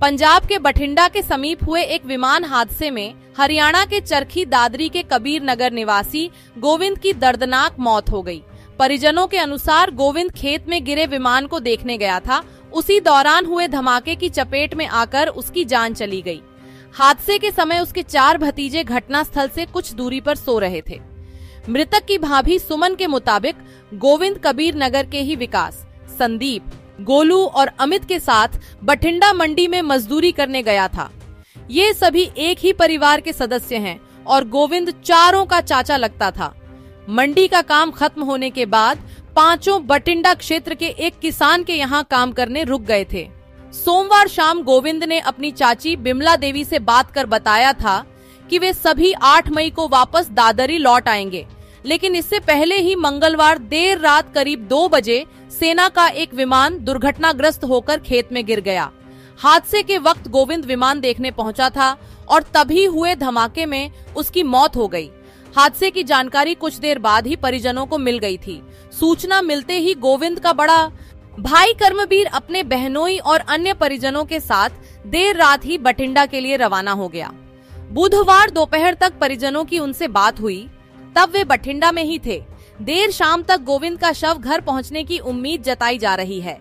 पंजाब के बठिंडा के समीप हुए एक विमान हादसे में हरियाणा के चरखी दादरी के कबीर नगर निवासी गोविंद की दर्दनाक मौत हो गई। परिजनों के अनुसार गोविंद खेत में गिरे विमान को देखने गया था। उसी दौरान हुए धमाके की चपेट में आकर उसकी जान चली गई। हादसे के समय उसके 4 भतीजे घटनास्थल से कुछ दूरी पर सो रहे थे। मृतक की भाभी सुमन के मुताबिक गोविंद कबीर नगर के ही विकास, संदीप, गोलू और अमित के साथ बठिंडा मंडी में मजदूरी करने गया था। ये सभी एक ही परिवार के सदस्य हैं और गोविंद चारों का चाचा लगता था। मंडी का काम खत्म होने के बाद पांचों बठिंडा क्षेत्र के एक किसान के यहाँ काम करने रुक गए थे। सोमवार शाम गोविंद ने अपनी चाची बिमला देवी से बात कर बताया था कि वे सभी 8 मई को वापस दादरी लौट आएंगे, लेकिन इससे पहले ही मंगलवार देर रात करीब 2 बजे सेना का एक विमान दुर्घटनाग्रस्त होकर खेत में गिर गया। हादसे के वक्त गोविंद विमान देखने पहुंचा था और तभी हुए धमाके में उसकी मौत हो गई। हादसे की जानकारी कुछ देर बाद ही परिजनों को मिल गई थी। सूचना मिलते ही गोविंद का बड़ा भाई कर्मवीर अपने बहनोई और अन्य परिजनों के साथ देर रात ही बठिंडा के लिए रवाना हो गया। बुधवार दोपहर तक परिजनों की उनसे बात हुई, तब वे बठिंडा में ही थे। देर शाम तक गोविंद का शव घर पहुंचने की उम्मीद जताई जा रही है।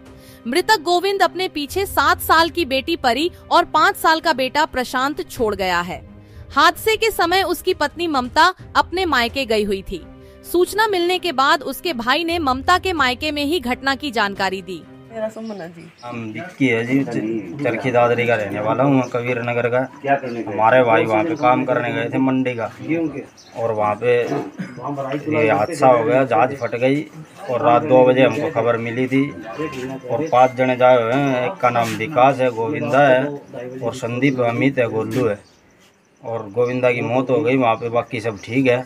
मृतक गोविंद अपने पीछे 7 साल की बेटी परी और 5 साल का बेटा प्रशांत छोड़ गया है। हादसे के समय उसकी पत्नी ममता अपने मायके गई हुई थी। सूचना मिलने के बाद उसके भाई ने ममता के मायके में ही घटना की जानकारी दी। मेरा सुमन जी, हम विक्की है जी, चरखी दादरी का रहने वाला हूँ, कबीर नगर का। हमारे भाई वहाँ पे काम करने गए थे मंडी का, और वहाँ पे ये हादसा हो गया, जहाज फट गई। और रात 2 बजे हमको खबर मिली थी और 5 जने जाए हुए हैं। एक का नाम विकास है, गोविंदा है, और संदीप, अमित है, गोलू है। और गोविंदा की मौत हो गई वहाँ पे, बाकी सब ठीक है।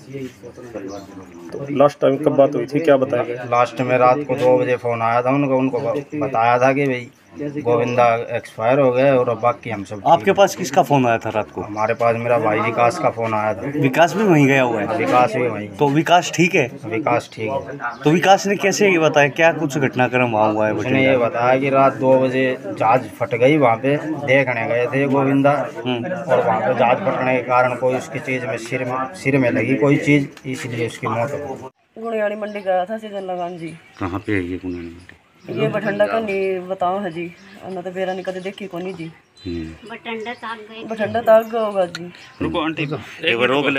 तो लास्ट टाइम कब बात हुई थी, क्या बताया गया? लास्ट में रात को 2 बजे फ़ोन आया था उनको बताया था कि भाई गोविंदा एक्सपायर हो गए और बाकी हम सब। आपके पास किसका फोन आया था रात को? हमारे पास मेरा भाई विकास का फ़ोन आया था। विकास भी वहीं गया हुआ है? विकास भी वहीं। तो विकास ठीक है? विकास ठीक है। तो विकास ने कैसे ये बताया, क्या कुछ घटनाक्रम वहाँ हुआ है? उसने ये बताया कि रात 2 बजे जहाज फट गई, वहाँ पे देखने गए थे गोविंदा, और वहाँ पे जहाज फटने के कारण कोई उसकी चीज़ में सिर में लगी कोई चीज़, इसलिए उसकी मौत हो गई। गुड़ियाड़ी मंडी गया था सीजन लगान जी। कहाँ पे है ये गुड़ियाड़ी मंडी? ये बठंडा का नहीं बताओ है जी, ना तो बेरा निकल देखी को नहीं जी। बठंडा ताक गए होगा जी। रुको आंटी, एक बार रोक ले।